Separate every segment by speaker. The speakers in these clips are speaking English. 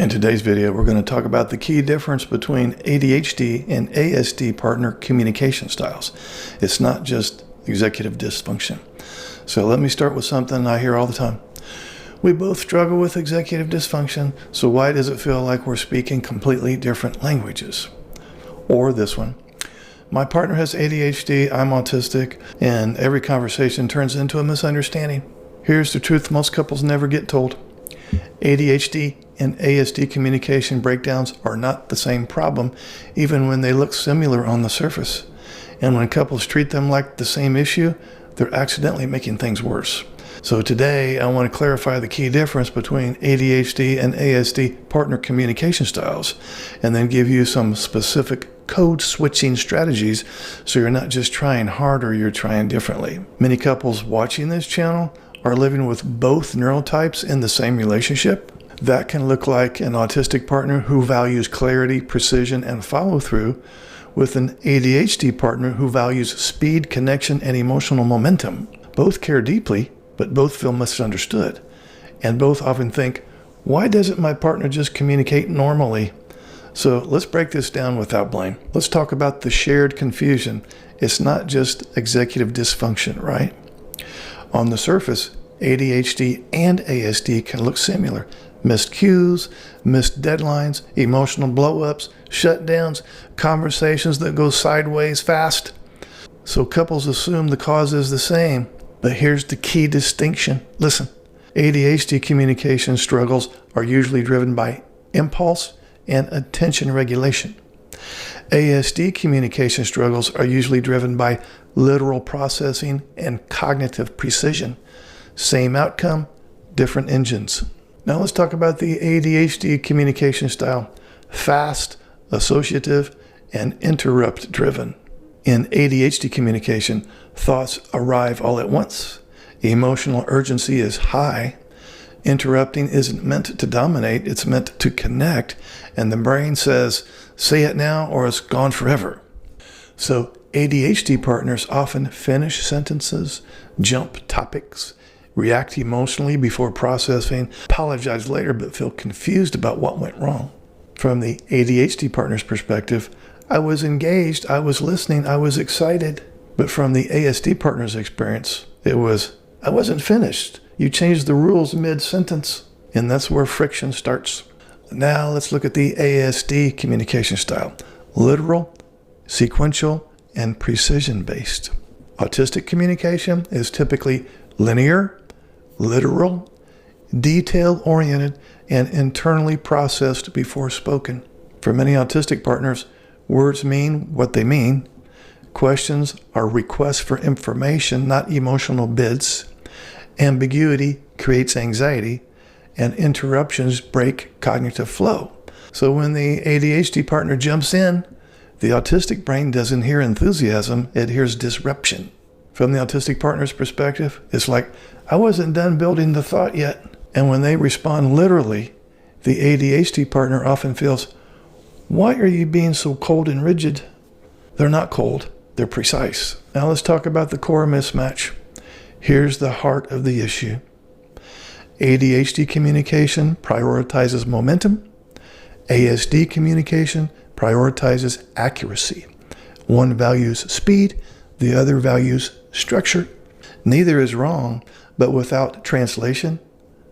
Speaker 1: In today's video, we're going to talk about the key difference between ADHD and ASD partner communication styles. It's not just executive dysfunction. So let me start with something I hear all the time. We both struggle with executive dysfunction, so why does it feel like we're speaking completely different languages? Or this one. My partner has ADHD, I'm autistic, and every conversation turns into a misunderstanding. Here's the truth most couples never get told. ADHD and ASD communication breakdowns are not the same problem, even when they look similar on the surface. And when couples treat them like the same issue, they're accidentally making things worse. So today, I want to clarify the key difference between ADHD and ASD partner communication styles, and then give you some specific code switching strategies so you're not just trying harder, you're trying differently. Many couples watching this channel are living with both neurotypes in the same relationship. That can look like an autistic partner who values clarity, precision, and follow-through, with an ADHD partner who values speed, connection, and emotional momentum. Both care deeply, but both feel misunderstood. And both often think, why doesn't my partner just communicate normally? So let's break this down without blame. Let's talk about the shared confusion. It's not just executive dysfunction, right? On the surface, ADHD and ASD can look similar. Missed cues, missed deadlines, emotional blow-ups, shutdowns, conversations that go sideways fast. So couples assume the cause is the same, but here's the key distinction. Listen, ADHD communication struggles are usually driven by impulse and attention regulation. ASD communication struggles are usually driven by literal processing and cognitive precision. Same outcome, different engines. Now let's talk about the ADHD communication style. Fast, associative, and interrupt driven. In ADHD communication, thoughts arrive all at once. Emotional urgency is high. Interrupting isn't meant to dominate, it's meant to connect. And the brain says, say it now or it's gone forever. So ADHD partners often finish sentences, jump topics, react emotionally before processing, apologize later but feel confused about what went wrong. From the ADHD partner's perspective, I was engaged, I was listening, I was excited. But from the ASD partner's experience, it was, I wasn't finished. You changed the rules mid-sentence. And that's where friction starts. Now let's look at the ASD communication style. Literal, sequential, and precision-based. Autistic communication is typically linear, literal, detail-oriented, and internally processed before spoken. For many autistic partners, words mean what they mean. Questions are requests for information, not emotional bids. Ambiguity creates anxiety, and interruptions break cognitive flow. So when the ADHD partner jumps in, the autistic brain doesn't hear enthusiasm, it hears disruption. From the autistic partner's perspective, it's like, I wasn't done building the thought yet. And when they respond literally, the ADHD partner often feels, why are you being so cold and rigid? They're not cold, they're precise. Now let's talk about the core mismatch. Here's the heart of the issue. ADHD communication prioritizes momentum. ASD communication prioritizes accuracy. One values speed, the other values structure. Neither is wrong, but without translation,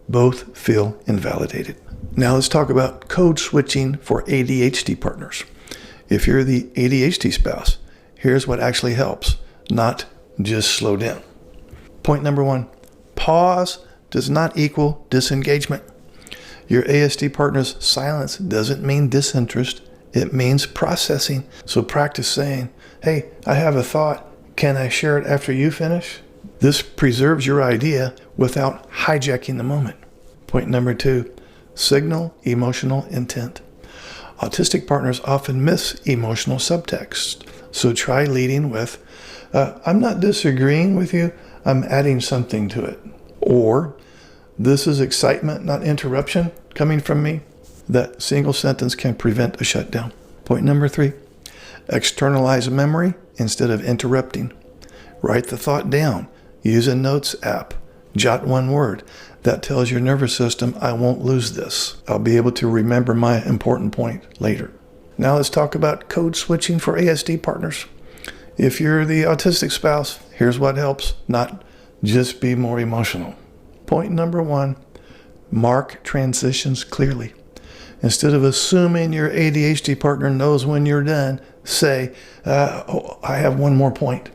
Speaker 1: both feel invalidated. Now let's talk about code switching for ADHD partners. If you're the ADHD spouse, here's what actually helps, not just slow down. Point number one, pause does not equal disengagement. Your ASD partner's silence doesn't mean disinterest, it means processing. So practice saying, hey, I have a thought, can I share it after you finish? This preserves your idea without hijacking the moment. Point number two, signal emotional intent. Autistic partners often miss emotional subtext. So try leading with, I'm not disagreeing with you, I'm adding something to it. Or, this is excitement, not interruption, coming from me. That single sentence can prevent a shutdown. Point number three, externalize memory instead of interrupting. Write the thought down. Use a notes app. Jot one word. That tells your nervous system, I won't lose this. I'll be able to remember my important point later. Now let's talk about code switching for ASD partners. If you're the autistic spouse, here's what helps. Not just be more emotional. Point number 1, mark transitions clearly. Instead of assuming your ADHD partner knows when you're done, say, I have one more point.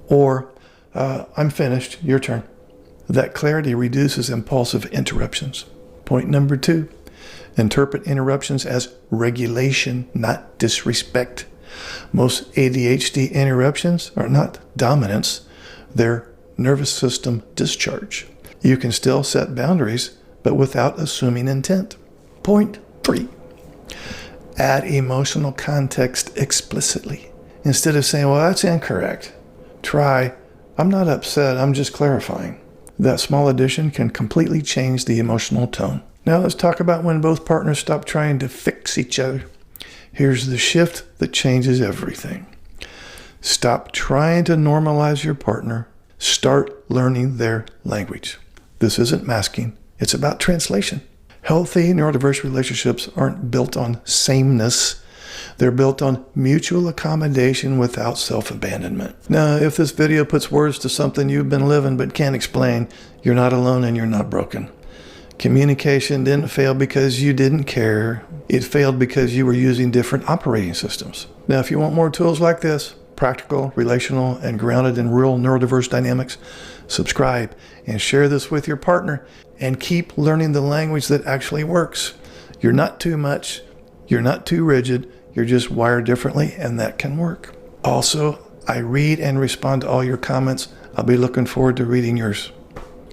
Speaker 1: Or, I'm finished, your turn. That clarity reduces impulsive interruptions. Point number 2, interpret interruptions as regulation, not disrespect. Most ADHD interruptions are not dominance, they're nervous system discharge. You can still set boundaries, but without assuming intent. Point 3, add emotional context explicitly. Instead of saying, well, that's incorrect, try, I'm not upset, I'm just clarifying. That small addition can completely change the emotional tone. Now let's talk about when both partners stop trying to fix each other. Here's the shift that changes everything. Stop trying to normalize your partner. Start learning their language. This isn't masking, it's about translation. Healthy neurodiverse relationships aren't built on sameness. They're built on mutual accommodation without self-abandonment. Now, if this video puts words to something you've been living but can't explain, you're not alone and you're not broken. Communication didn't fail because you didn't care. It failed because you were using different operating systems. Now, if you want more tools like this, practical, relational, and grounded in real neurodiverse dynamics, subscribe and share this with your partner and keep learning the language that actually works. You're not too much. You're not too rigid. You're just wired differently, and that can work. Also, I read and respond to all your comments. I'll be looking forward to reading yours.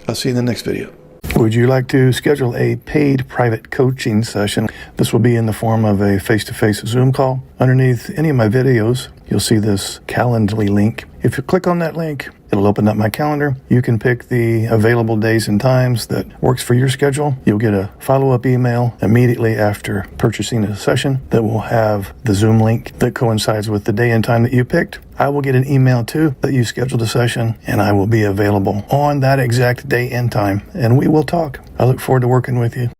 Speaker 1: I'll see you in the next video. Would you like to schedule a paid private coaching session? This will be in the form of a face-to-face Zoom call. Underneath any of my videos, you'll see this Calendly link. If you click on that link, it'll open up my calendar. You can pick the available days and times that works for your schedule. You'll get a follow-up email immediately after purchasing a session that will have the Zoom link that coincides with the day and time that you picked. I will get an email too that you scheduled a session, and I will be available on that exact day and time, and we will talk. I look forward to working with you.